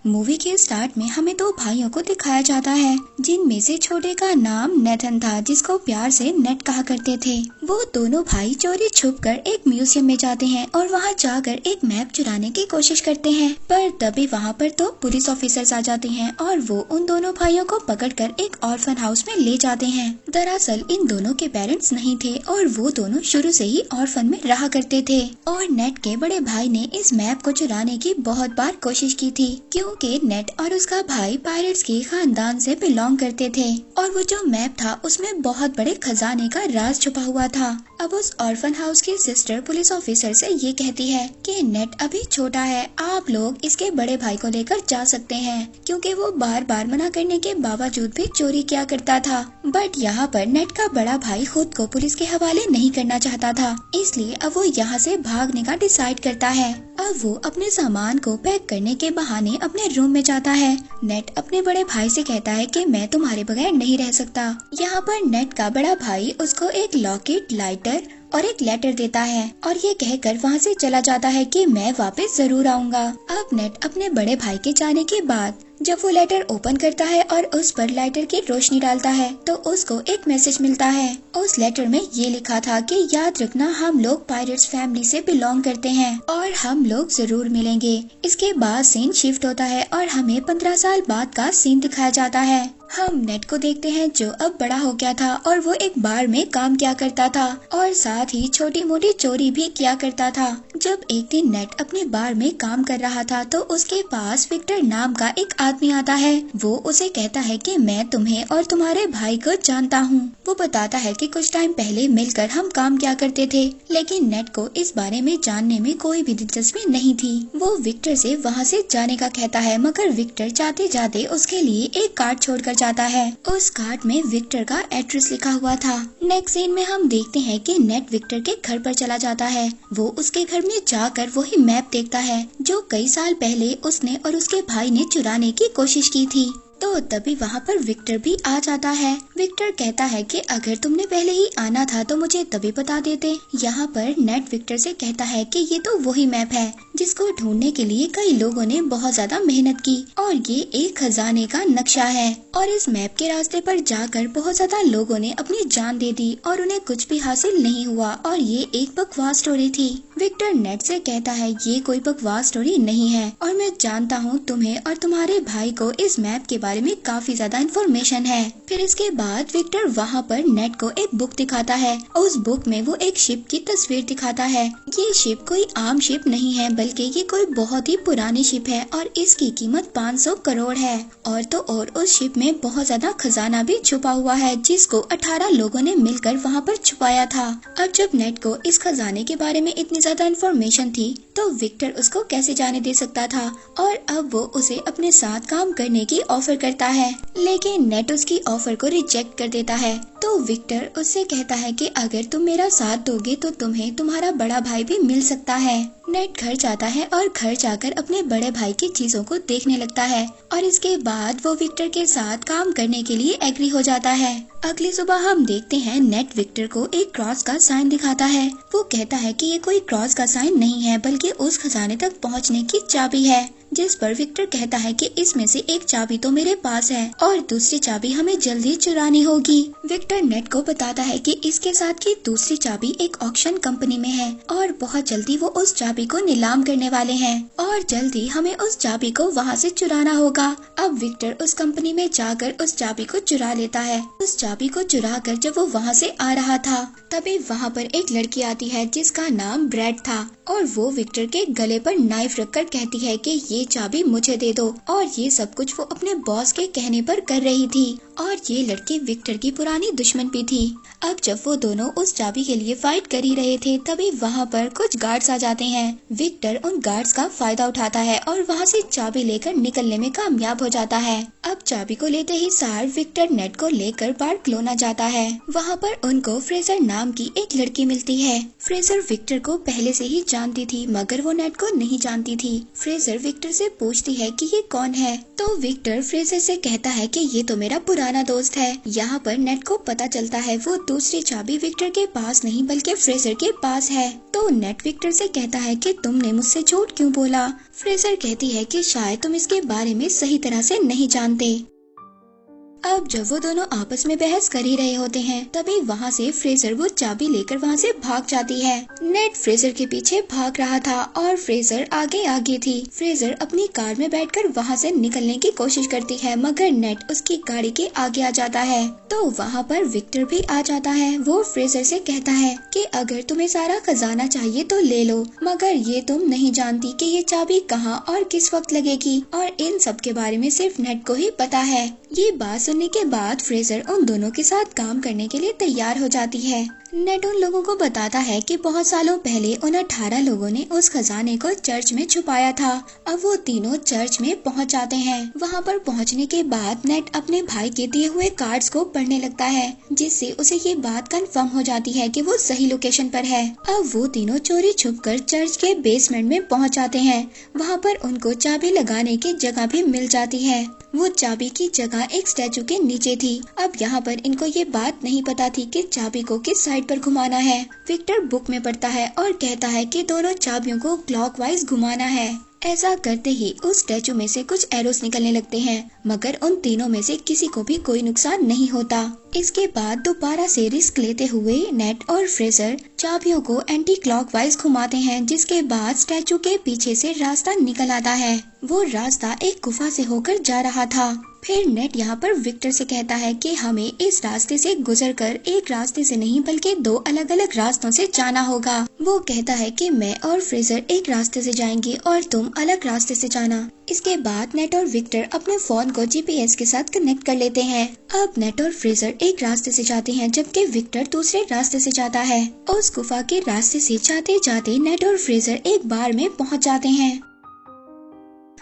Movie के start में हमें दो भाइयों को दिखाया जाता है, जिनमें से छोटे का नाम नेथन था, जिसको प्यार से नेट कहा करते थे। वो दोनों भाई चोरी छुपकर एक म्यूजियम में जाते हैं और वहाँ जाकर एक मैप चुराने की कोशिश करते हैं, पर तभी वहाँ पर दो पुलिस ऑफिसर्स आ जाते हैं और वो उन दोनों भाइयों को पकड़कर एक ऑर्फन हाउस में ले जाते हैं। दरअसल इन दोनों के पेरेंट्स नहीं थे और वो दोनों शुरू से ही ऑर्फन में रहा करते थे और नेट के बड़े भाई ने इस मैप को चुराने की बहुत बार कोशिश की थी, क्योंकि नेट और उसका भाई पायरेट्स के खानदान से बिलोंग करते थे और वो जो मैप था उसमें बहुत बड़े खजाने का राज छुपा हुआ था। अब उस ऑर्फन हाउस की सिस्टर पुलिस ऑफिसर से ये कहती है कि नेट अभी छोटा है, आप लोग इसके बड़े भाई को लेकर जा सकते हैं, क्योंकि वो बार बार मना करने के बावजूद भी चोरी किया करता था। बट यहाँ पर नेट का बड़ा भाई खुद को पुलिस के हवाले नहीं करना चाहता था, इसलिए अब वो यहाँ से भागने का डिसाइड करता है। अब वो अपने सामान को पैक करने के बहाने अपने रूम में जाता है। नेट अपने बड़े भाई से कहता है कि मैं तुम्हारे बगैर नहीं रह सकता। यहाँ पर नेट का बड़ा भाई उसको एक लॉकेट, लाइटर और एक लेटर देता है और ये कहकर वहाँ से चला जाता है कि मैं वापस जरूर आऊँगा। अब नेट अपने बड़े भाई के जाने के बाद जब वो लेटर ओपन करता है और उस पर लाइटर की रोशनी डालता है तो उसको एक मैसेज मिलता है। उस लेटर में ये लिखा था कि याद रखना, हम लोग पायरेट्स फैमिली से बिलोंग करते हैं और हम लोग जरूर मिलेंगे। इसके बाद सीन शिफ्ट होता है और हमें 15 साल बाद का सीन दिखाया जाता है। हम नेट को देखते हैं जो अब बड़ा हो गया था और वो एक बार में काम किया करता था और साथ ही छोटी मोटी चोरी भी किया करता था। जब एक दिन नेट अपने बार में काम कर रहा था तो उसके पास विक्टर नाम का एक आदमी आता है। वो उसे कहता है कि मैं तुम्हें और तुम्हारे भाई को जानता हूँ। वो बताता है कि कुछ टाइम पहले मिलकर हम काम किया करते थे, लेकिन नेट को इस बारे में जानने में कोई भी दिलचस्पी नहीं थी। वो विक्टर से वहाँ से जाने का कहता है, मगर विक्टर जाते जाते उसके लिए एक कार्ड छोड़कर जाता है। उस कार्ड में विक्टर का एड्रेस लिखा हुआ था। नेक्स्ट सीन में हम देखते हैं कि नेट विक्टर के घर पर चला जाता है। वो उसके घर में जाकर वही मैप देखता है जो कई साल पहले उसने और उसके भाई ने चुराने की कोशिश की थी। तो तभी वहाँ पर विक्टर भी आ जाता है। विक्टर कहता है कि अगर तुमने पहले ही आना था तो मुझे तभी बता देते। यहाँ पर नेट विक्टर से कहता है कि ये तो वही मैप है जिसको ढूंढने के लिए कई लोगों ने बहुत ज्यादा मेहनत की और ये एक खजाने का नक्शा है और इस मैप के रास्ते पर जाकर बहुत ज्यादा लोगों ने अपनी जान दे दी और उन्हें कुछ भी हासिल नहीं हुआ और ये एक बकवास स्टोरी थी। विक्टर नेट से कहता है ये कोई बकवास स्टोरी नहीं है और मैं जानता हूँ तुम्हें और तुम्हारे भाई को इस मैप के बारे में काफी ज्यादा इन्फॉर्मेशन है। फिर इसके बाद विक्टर वहाँ पर नेट को एक बुक दिखाता है और उस बुक में वो एक शिप की तस्वीर दिखाता है। ये शिप कोई आम शिप नहीं है, बल्कि ये कोई बहुत ही पुरानी शिप है और इसकी कीमत 500 करोड़ है। और तो और उस शिप में बहुत ज्यादा खजाना भी छुपा हुआ है जिसको 18 लोगों ने मिलकर वहाँ पर छुपाया था। अब जब नेट को इस खजाने के बारे में इतनी ज्यादा इन्फॉर्मेशन थी तो विक्टर उसको कैसे जाने दे सकता था और अब वो उसे अपने साथ काम करने की ऑफर करता है, लेकिन नेट उसकी ऑफर को रिजेक्ट कर देता है। तो विक्टर उससे कहता है कि अगर तुम मेरा साथ दोगे तो तुम्हें तुम्हारा बड़ा भाई भी मिल सकता है। नेट घर जाता है और घर जाकर अपने बड़े भाई की चीजों को देखने लगता है और इसके बाद वो विक्टर के साथ काम करने के लिए एग्री हो जाता है। अगली सुबह हम देखते हैं नेट विक्टर को एक क्रॉस का साइन दिखाता है। वो कहता है कि ये कोई क्रॉस का साइन नहीं है, बल्कि उस खजाने तक पहुंचने की चाबी है। जिस पर विक्टर कहता है कि इसमें से एक चाबी तो मेरे पास है और दूसरी चाबी हमें जल्दी चुरानी होगी। विक्टर नेट को बताता है कि इसके साथ की दूसरी चाबी एक ऑक्शन कंपनी में है और बहुत जल्दी वो उस चाबी को नीलाम करने वाले हैं और जल्दी हमें उस चाबी को वहाँ से चुराना होगा। अब विक्टर उस कंपनी में जाकर उस चाबी को चुरा लेता है। उस चाबी को चुरा कर जब वो वहाँ से आ रहा था तभी वहाँ पर एक लड़की आती है जिसका नाम ब्रैड था और वो विक्टर के गले पर नाइफ रखकर कहती है कि ये चाबी मुझे दे दो और ये सब कुछ वो अपने बॉस के कहने पर कर रही थी और ये लड़की विक्टर की पुरानी दुश्मन भी थी। अब जब वो दोनों उस चाबी के लिए फाइट कर ही रहे थे तभी वहाँ पर कुछ गार्ड्स आ जाते हैं। विक्टर उन गार्ड्स का फायदा उठाता है और वहाँ से चाबी लेकर निकलने में कामयाब हो जाता है। अब चाबी को लेते ही सार विक्टर नेट को लेकर बार्कलोना जाता है। वहाँ पर उनको फ्रेजर नाम की एक लड़की मिलती है। फ्रेजर विक्टर को पहले से ही जानती थी मगर वो नेट को नहीं जानती थी। फ्रेजर विक्टर विक्टर से पूछती है कि ये कौन है। तो विक्टर फ्रेजर से कहता है कि ये तो मेरा पुराना दोस्त है। यहाँ पर नेट को पता चलता है वो दूसरी चाबी विक्टर के पास नहीं बल्कि फ्रेजर के पास है। तो नेट विक्टर से कहता है कि तुमने मुझसे झूठ क्यों बोला। फ्रेजर कहती है कि शायद तुम इसके बारे में सही तरह से नहीं जानते। अब जब वो दोनों आपस में बहस कर ही रहे होते हैं तभी वहाँ से फ्रेजर वो चाबी लेकर वहाँ से भाग जाती है। नेट फ्रेजर के पीछे भाग रहा था और फ्रेजर आगे आगे थी। फ्रेजर अपनी कार में बैठकर वहाँ से निकलने की कोशिश करती है मगर नेट उसकी गाड़ी के आगे आ जाता है। तो वहाँ पर विक्टर भी आ जाता है। वो फ्रेजर से कहता है कि अगर तुम्हें सारा खजाना चाहिए तो ले लो, मगर ये तुम नहीं जानती कि ये चाबी कहाँ और किस वक्त लगेगी, और इन सब के बारे में सिर्फ नेट को ही पता है। ये बात सुनने के बाद फ्रेजर उन दोनों के साथ काम करने के लिए तैयार हो जाती है। नेट उन लोगों को बताता है कि बहुत सालों पहले उन 18 लोगों ने उस खजाने को चर्च में छुपाया था। अब वो तीनों चर्च में पहुंच जाते हैं। वहां पर पहुंचने के बाद नेट अपने भाई के दिए हुए कार्ड्स को पढ़ने लगता है जिससे उसे ये बात कंफर्म हो जाती है कि वो सही लोकेशन पर है। अब वो तीनों चोरी छुपकर चर्च के बेसमेंट में पहुंच जाते हैं। वहां पर उनको चाबी लगाने की जगह भी मिल जाती है। वो चाबी की जगह एक स्टैचू के नीचे थी। अब यहाँ पर इनको ये बात नहीं पता थी कि चाबी को किस साइड पर घुमाना है। विक्टर बुक में पढ़ता है और कहता है कि दोनों चाबियों को क्लॉकवाइज घुमाना है। ऐसा करते ही उस स्टैचू में से कुछ एरोस निकलने लगते हैं मगर उन तीनों में से किसी को भी कोई नुकसान नहीं होता। इसके बाद दोबारा से रिस्क लेते हुए नेट और फ्रेजर चाबियों को एंटी क्लॉकवाइज घुमाते हैं जिसके बाद स्टैचू के पीछे से रास्ता निकल आता है। वो रास्ता एक गुफा से होकर जा रहा था। फिर नेट यहाँ पर विक्टर से कहता है कि हमें इस रास्ते से गुजरकर एक रास्ते से नहीं बल्कि दो अलग अलग रास्तों से जाना होगा। वो कहता है कि मैं और फ्रेजर एक रास्ते से जाएंगे और तुम अलग रास्ते से जाना। इसके बाद नेट और विक्टर अपने फोन को जीपीएस के साथ कनेक्ट कर लेते हैं। अब नेट और फ्रेजर एक रास्ते से जाते हैं जबकि विक्टर दूसरे रास्ते से जाता है। उस गुफा के रास्ते से जाते जाते नेट और फ्रेजर एक बार में पहुँच जाते हैं।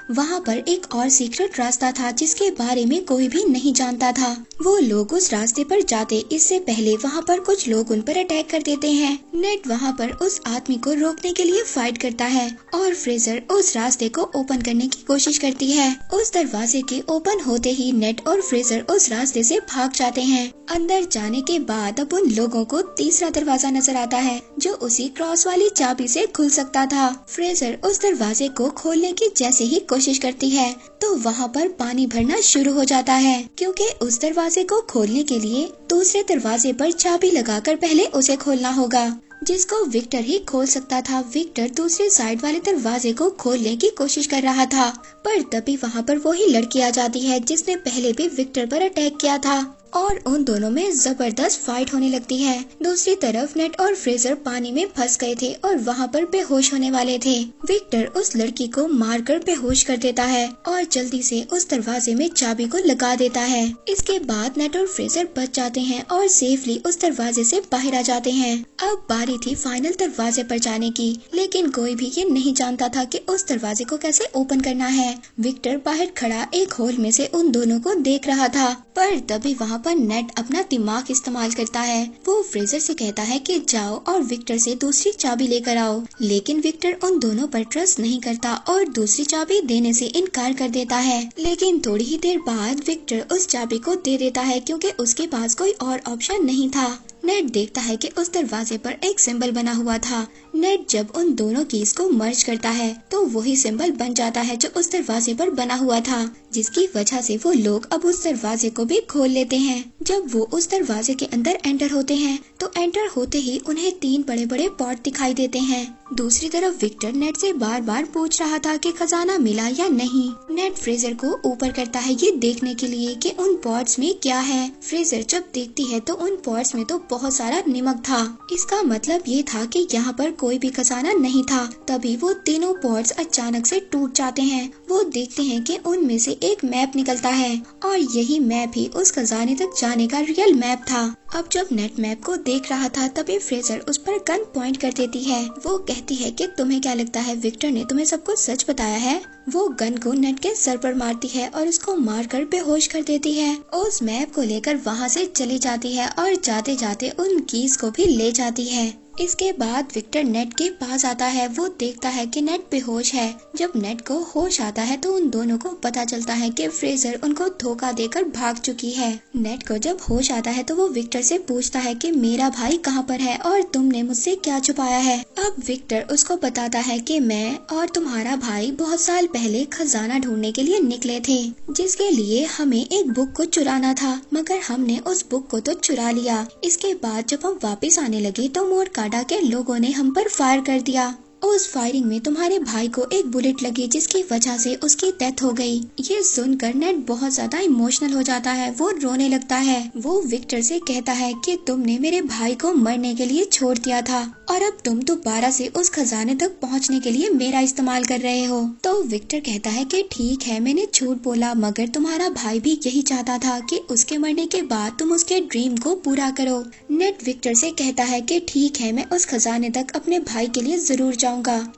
वहाँ पर एक और सीक्रेट रास्ता था जिसके बारे में कोई भी नहीं जानता था। वो लोग उस रास्ते पर जाते इससे पहले वहाँ पर कुछ लोग उन पर अटैक कर देते हैं। नेट वहाँ पर उस आदमी को रोकने के लिए फाइट करता है और फ्रेजर उस रास्ते को ओपन करने की कोशिश करती है। उस दरवाजे के ओपन होते ही नेट और फ्रेजर उस रास्ते से भाग जाते हैं। अंदर जाने के बाद अब उन लोगों को तीसरा दरवाजा नजर आता है जो उसी क्रॉस वाली चाबी से खुल सकता था। फ्रेजर उस दरवाजे को खोलने की जैसे ही कोशिश करती है तो वहाँ पर पानी भरना शुरू हो जाता है क्योंकि उस दरवाजे को खोलने के लिए दूसरे दरवाजे पर चाबी लगाकर पहले उसे खोलना होगा जिसको विक्टर ही खोल सकता था। विक्टर दूसरे साइड वाले दरवाजे को खोलने की कोशिश कर रहा था पर तभी वहाँ पर वही लड़की आ जाती है जिसने पहले भी विक्टर पर अटैक किया था और उन दोनों में जबरदस्त फाइट होने लगती है। दूसरी तरफ नेट और फ्रेजर पानी में फंस गए थे और वहाँ पर बेहोश होने वाले थे। विक्टर उस लड़की को मारकर बेहोश कर देता है और जल्दी से उस दरवाजे में चाबी को लगा देता है। इसके बाद नेट और फ्रेजर बच जाते हैं और सेफली उस दरवाजे से बाहर आ जाते हैं। अब बारी थी फाइनल दरवाजे पर जाने की, लेकिन कोई भी ये नहीं जानता था कि उस दरवाजे को कैसे ओपन करना है। विक्टर बाहर खड़ा एक होल में से उन दोनों को देख रहा था पर तभी वहाँ पर नेट अपना दिमाग इस्तेमाल करता है। वो फ्रेजर से कहता है कि जाओ और विक्टर से दूसरी चाबी लेकर आओ, लेकिन विक्टर उन दोनों पर ट्रस्ट नहीं करता और दूसरी चाबी देने से इनकार कर देता है। लेकिन थोड़ी ही देर बाद विक्टर उस चाबी को दे देता है क्योंकि उसके पास कोई और ऑप्शन नहीं था। नेट देखता है कि उस दरवाजे पर एक सिंबल बना हुआ था। नेट जब उन दोनों कीज को मर्ज करता है तो वही सिंबल बन जाता है जो उस दरवाजे पर बना हुआ था, जिसकी वजह से वो लोग अब उस दरवाजे को भी खोल लेते हैं। जब वो उस दरवाजे के अंदर एंटर होते हैं तो एंटर होते ही उन्हें 3 बड़े बड़े पॉट दिखाई देते हैं। दूसरी तरफ विक्टर नेट से बार बार पूछ रहा था कि खजाना मिला या नहीं। नेट फ्रेजर को ऊपर करता है ये देखने के लिए कि उन पॉट्स में क्या है। फ्रेजर जब देखती है तो उन पॉट्स में तो बहुत सारा नमक था। इसका मतलब ये था कि यहाँ पर कोई भी खजाना नहीं था। तभी वो तीनों पॉट्स अचानक से टूट जाते हैं। वो देखते हैं कि उनमें से एक मैप निकलता है और यही मैप ही उस खजाने तक जाने का रियल मैप था। अब जब नेट मैप को देख रहा था तभी फ्रेजर उस पर गन पॉइंट कर देती है। वो कहती है कि तुम्हें क्या लगता है विक्टर ने तुम्हें सब कुछ सच बताया है। वो गन को नेट के सर पर मारती है और उसको मारकर बेहोश कर देती है। उस मैप को लेकर वहाँ से चली जाती है और जाते जाते उन कीज को भी ले जाती है। इसके बाद विक्टर नेट के पास आता है। वो देखता है कि नेट बेहोश है। जब नेट को होश आता है तो उन दोनों को पता चलता है कि फ्रेजर उनको धोखा देकर भाग चुकी है। नेट को जब होश आता है तो वो विक्टर से पूछता है कि मेरा भाई कहाँ पर है और तुमने मुझसे क्या छुपाया है। अब विक्टर उसको बताता है कि मैं और तुम्हारा भाई बहुत साल पहले खजाना ढूंढने के लिए निकले थे, जिसके लिए हमें एक बुक को चुराना था, मगर हमने उस बुक को तो चुरा लिया। इसके बाद जब हम वापस आने लगे तो मोरकाडा के लोगों ने हम पर फायर कर दिया। उस फायरिंग में तुम्हारे भाई को एक बुलेट लगी, जिसकी वजह से उसकी डेथ हो गई। ये सुनकर नेट बहुत ज्यादा इमोशनल हो जाता है। वो रोने लगता है। वो विक्टर से कहता है कि तुमने मेरे भाई को मरने के लिए छोड़ दिया था और अब तुम दोबारा से उस खजाने तक पहुंचने के लिए मेरा इस्तेमाल कर रहे हो। तो विक्टर कहता है कि ठीक है, मैंने झूठ बोला, मगर तुम्हारा भाई भी यही चाहता था कि उसके मरने के बाद तुम उसके ड्रीम को पूरा करो। नेट विक्टर से कहता है कि ठीक है, मैं उस खजाने तक अपने भाई के लिए जरूर जाऊंगा।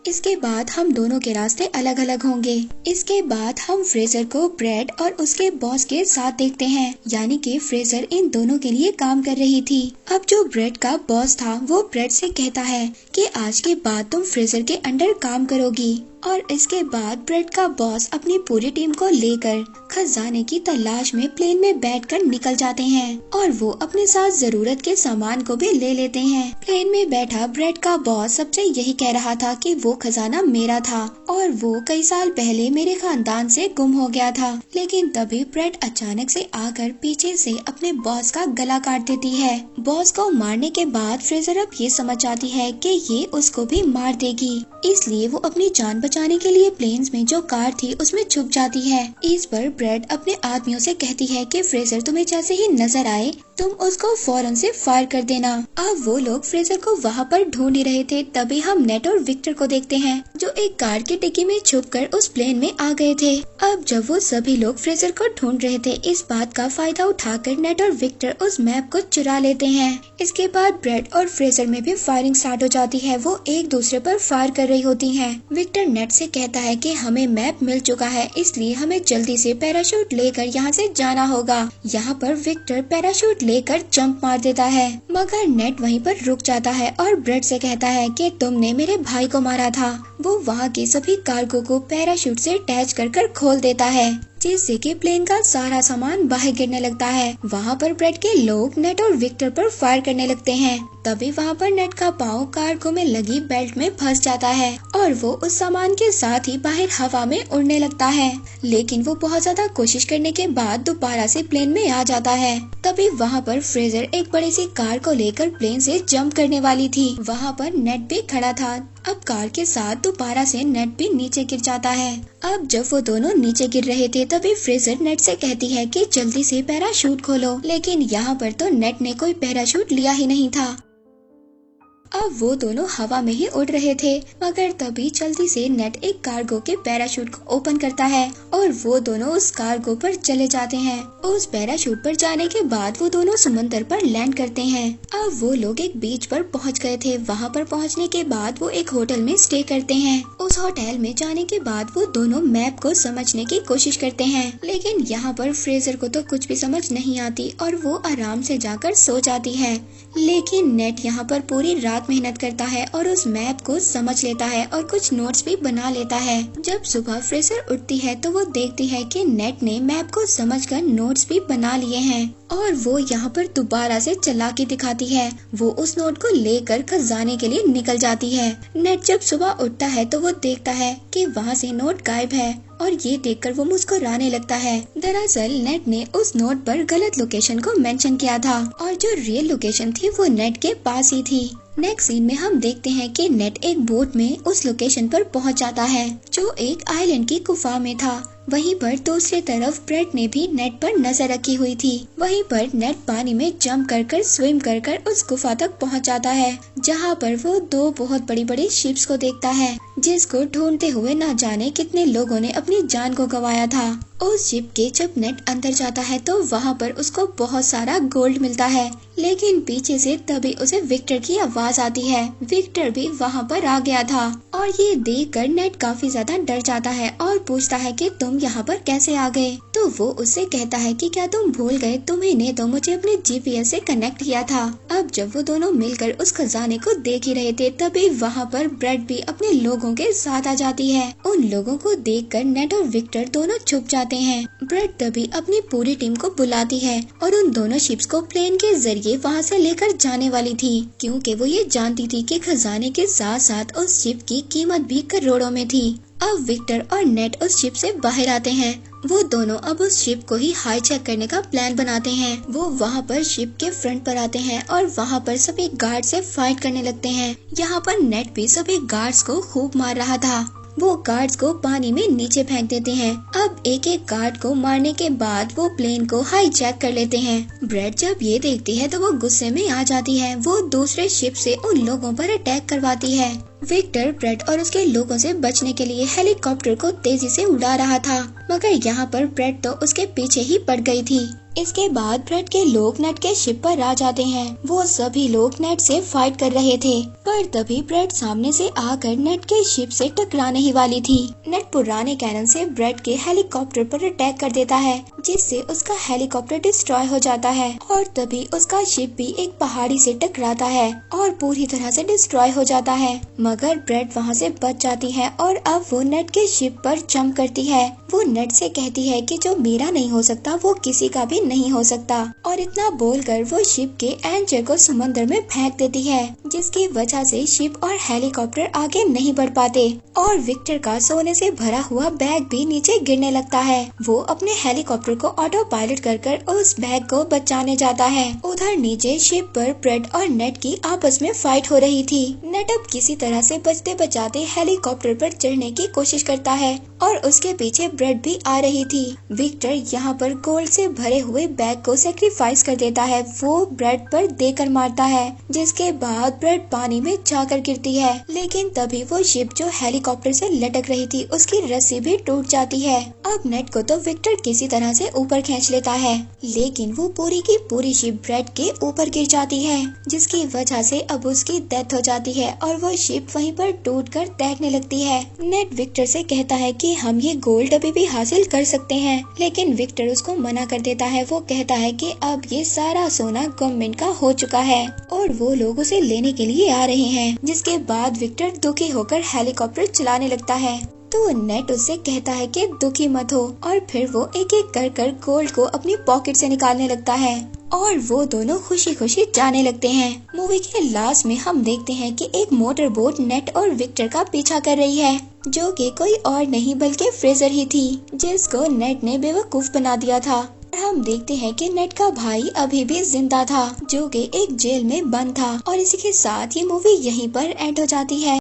इसके बाद हम दोनों के रास्ते अलग अलग होंगे। इसके बाद हम फ्रेजर को ब्रेड और उसके बॉस के साथ देखते हैं, यानी कि फ्रेजर इन दोनों के लिए काम कर रही थी। अब जो ब्रेड का बॉस था वो ब्रेड से कहता है कि आज के बाद तुम फ्रेजर के अंडर काम करोगी। और इसके बाद ब्रेड का बॉस अपनी पूरी टीम को लेकर खजाने की तलाश में प्लेन में बैठकर निकल जाते हैं और वो अपने साथ जरूरत के सामान को भी ले लेते हैं। प्लेन में बैठा ब्रेड का बॉस सबसे यही कह रहा था कि वो खजाना मेरा था और वो कई साल पहले मेरे खानदान से गुम हो गया था। लेकिन तभी ब्रेड अचानक से आकर पीछे से अपने बॉस का गला काट देती है। बॉस को मारने के बाद फ्रेजर अब ये समझ जाती है कि ये उसको भी मार देगी, इसलिए वो अपनी जान बचाने के लिए प्लेन्स में जो कार थी उसमें छुप जाती है। इस पर ब्रेड अपने आदमियों से कहती है कि फ्रेजर तुम्हें जैसे ही नजर आए तुम उसको फौरन से फायर कर देना। अब वो लोग फ्रेजर को वहाँ पर ढूंढ ही रहे थे, तभी हम नेट और विक्टर को देखते हैं जो एक कार की डिक्की में छुपकर उस प्लेन में आ गए थे। अब जब वो सभी लोग फ्रेजर को ढूंढ रहे थे, इस बात का फायदा उठाकर नेट और विक्टर उस मैप को चुरा लेते हैं। इसके बाद ब्रेड और फ्रेजर में भी फायरिंग स्टार्ट हो जाती है। वो एक दूसरे पर फायर कर रही होती हैं। विक्टर नेट से कहता है कि हमें मैप मिल चुका है, इसलिए हमें जल्दी से पैराशूट लेकर यहाँ से जाना होगा। यहाँ पर विक्टर पैराशूट लेकर जंप मार देता है, मगर नेट वहीं पर रुक जाता है और ब्रेड से कहता है कि तुमने मेरे भाई को मारा था। वो वहाँ के सभी कार्गो को पैराशूट से अटैच कर खोल देता है, जिससे कि प्लेन का सारा सामान बाहर गिरने लगता है। वहाँ पर ब्रेड के लोग नेट और विक्टर पर फायर करने लगते हैं। तभी वहाँ पर नेट का पाँव कार्गो में लगी बेल्ट में फंस जाता है और वो उस सामान के साथ ही बाहर हवा में उड़ने लगता है, लेकिन वो बहुत ज्यादा कोशिश करने के बाद दोबारा से प्लेन में आ जाता है। तभी वहाँ पर फ्रेजर एक बड़ी सी कार को लेकर प्लेन से जंप करने वाली थी। वहाँ पर नेट भी खड़ा था। अब कार के साथ दोबारा से नेट भी नीचे गिर जाता है। अब जब वो दोनों नीचे गिर रहे थे तभी फ्रेजर नेट से कहती है कि जल्दी से पैराशूट खोलो, लेकिन यहाँ पर तो नेट ने कोई पैराशूट लिया ही नहीं था। अब वो दोनों हवा में ही उड़ रहे थे, मगर तभी जल्दी से नेट एक कार्गो के पैराशूट को ओपन करता है और वो दोनों उस कार्गो पर चले जाते हैं। उस पैराशूट पर जाने के बाद वो दोनों समुद्र पर लैंड करते हैं। अब वो लोग एक बीच पर पहुंच गए थे। वहां पर पहुंचने के बाद वो एक होटल में स्टे करते हैं। उस होटल में जाने के बाद वो दोनों मैप को समझने की कोशिश करते हैं, लेकिन यहाँ पर फ्रेजर को तो कुछ भी समझ नहीं आती और वो आराम से जाकर सो जाती है। लेकिन नेट यहाँ पर पूरी रात मेहनत करता है और उस मैप को समझ लेता है और कुछ नोट्स भी बना लेता है। जब सुबह फ्रेजर उठती है तो वो देखती है कि नेट ने मैप को समझकर नोट्स भी बना लिए हैं और वो यहाँ पर दोबारा से चालाकी दिखाती है। वो उस नोट को लेकर खजाने के लिए निकल जाती है। नेट जब सुबह उठता है तो वो देखता है कि वहाँ से नोट गायब है और ये देखकर वो मुस्कुराने लगता है। दरअसल नेट ने उस नोट पर गलत लोकेशन को मेंशन किया था और जो रियल लोकेशन थी वो नेट के पास ही थी। नेक्स्ट सीन में हम देखते हैं कि नेट एक बोट में उस लोकेशन पर पहुंच जाता है जो एक आइलैंड की गुफा में था। वहीं पर दूसरी तरफ ब्रेड ने भी नेट पर नजर रखी हुई थी। वहीं पर नेट पानी में जंप कर स्विम कर उस गुफा तक पहुंच जाता है, जहां पर वो दो बहुत बड़ी बड़ी शिप्स को देखता है जिसको ढूंढते हुए न जाने कितने लोगों ने अपनी जान को गंवाया था। उस शिप के जब नेट अंदर जाता है तो वहाँ पर उसको बहुत सारा गोल्ड मिलता है, लेकिन पीछे से तभी उसे विक्टर की आवाज आती है। विक्टर भी वहाँ पर आ गया था और ये देखकर नेट काफी ज्यादा डर जाता है और पूछता है कि तुम यहाँ पर कैसे आ गए। तो वो उससे कहता है कि क्या तुम भूल गए, तुम्ही ने तो मुझे अपने जीपीएस से कनेक्ट किया था। अब जब वो दोनों मिलकर उस खजाने को देख ही रहे थे तभी वहाँ पर ब्रेड भी अपने लोगों के साथ आ जाती है। उन लोगों को देखकर नेट और विक्टर दोनों छुप जाते हैं। ब्रेड तभी अपनी पूरी टीम को बुलाती है और उन दोनों शिप्स को प्लेन के जरिए वहाँ से लेकर जाने वाली थी, क्योंकि वो ये जानती थी कि खजाने के साथ साथ उस शिप की कीमत भी करोड़ों में थी। अब विक्टर और नेट उस शिप से बाहर आते हैं। वो दोनों अब उस शिप को ही हाईजैक करने का प्लान बनाते हैं। वो वहाँ पर शिप के फ्रंट पर आते हैं और वहाँ पर सभी गार्ड से फाइट करने लगते हैं। यहाँ पर नेट भी सभी गार्ड्स को खूब मार रहा था। वो गार्ड्स को पानी में नीचे फेंक देते हैं। अब एक एक गार्ड को मारने के बाद वो प्लेन को हाईजैक कर लेते हैं। ब्रेड जब ये देखती है तो वो गुस्से में आ जाती है। वो दूसरे शिप से उन लोगों पर अटैक करवाती है। विक्टर ब्रेड और उसके लोगों से बचने के लिए हेलीकॉप्टर को तेजी से उड़ा रहा था, मगर यहाँ पर ब्रेड तो उसके पीछे ही पड़ गई थी। इसके बाद ब्रेड के लोग नेट के शिप पर आ जाते हैं। वो सभी लोग नेट से फाइट कर रहे थे, पर तभी ब्रेड सामने से आकर नेट के शिप से टकराने ही वाली थी। नेट पुराने कैनन से ब्रेड के हेलीकॉप्टर पर अटैक कर देता है, जिससे उसका हेलीकॉप्टर डिस्ट्रॉय हो जाता है और तभी उसका शिप भी एक पहाड़ी से टकराता है और पूरी तरह से डिस्ट्रॉय हो जाता है। मगर ब्रेड वहाँ से बच जाती है और अब वो नेट के शिप पर जंप करती है। वो नेट से कहती है कि जो मेरा नहीं हो सकता वो किसी का भी नहीं हो सकता, और इतना बोलकर वो शिप के एंकर को समंदर में फेंक देती है, जिसकी वजह से शिप और हेलीकॉप्टर आगे नहीं बढ़ पाते और विक्टर का सोने से भरा हुआ बैग भी नीचे गिरने लगता है। वो अपने हेलीकॉप्टर को ऑटो पायलट कर उस बैग को बचाने जाता है। उधर नीचे शिप पर ब्रेड और नेट की आपस में फाइट हो रही थी। नेट अब किसी तरह से बचते बचाते हेलीकॉप्टर पर चढ़ने की कोशिश करता है और उसके पीछे ब्रेड भी आ रही थी। विक्टर यहाँ पर गोल्ड से भरे हुए बैग को सेक्रीफाइस कर देता है। वो ब्रेड पर देकर मारता है, जिसके बाद ब्रेड पानी में जाकर गिरती है। लेकिन तभी वो शिप जो हेलीकॉप्टर से लटक रही थी उसकी रस्सी भी टूट जाती है। अब नेट को तो विक्टर किसी तरह से ऊपर खींच लेता है, लेकिन वो पूरी की पूरी शिप ब्रेड के ऊपर गिर जाती है, जिसकी वजह से अब उसकी डेथ हो जाती है और वो शिप वहीं पर टूटकर तैरने लगती है। नेट विक्टर से कहता है कि हम ये गोल्ड अभी भी हासिल कर सकते हैं, लेकिन विक्टर उसको मना कर देता है। वो कहता है कि अब ये सारा सोना गवर्नमेंट का हो चुका है और वो लोग उसे लेने के लिए आ रहे हैं। जिसके बाद विक्टर दुखी होकर हेलीकॉप्टर चलाने लगता है। तो नेट उससे कहता है कि दुखी मत हो, और फिर वो एक एक कर गोल्ड को अपनी पॉकेट से निकालने लगता है और वो दोनों खुशी खुशी जाने लगते हैं। मूवी के लास्ट में हम देखते हैं कि एक मोटर बोट नेट और विक्टर का पीछा कर रही है, जो कि कोई और नहीं बल्कि फ्रेजर ही थी, जिसको नेट ने बेवकूफ बना दिया था। हम देखते हैं कि नेट का भाई अभी भी जिंदा था, जो कि एक जेल में बंद था। और इसी के साथ ये मूवी यहीं पर एंड हो जाती है।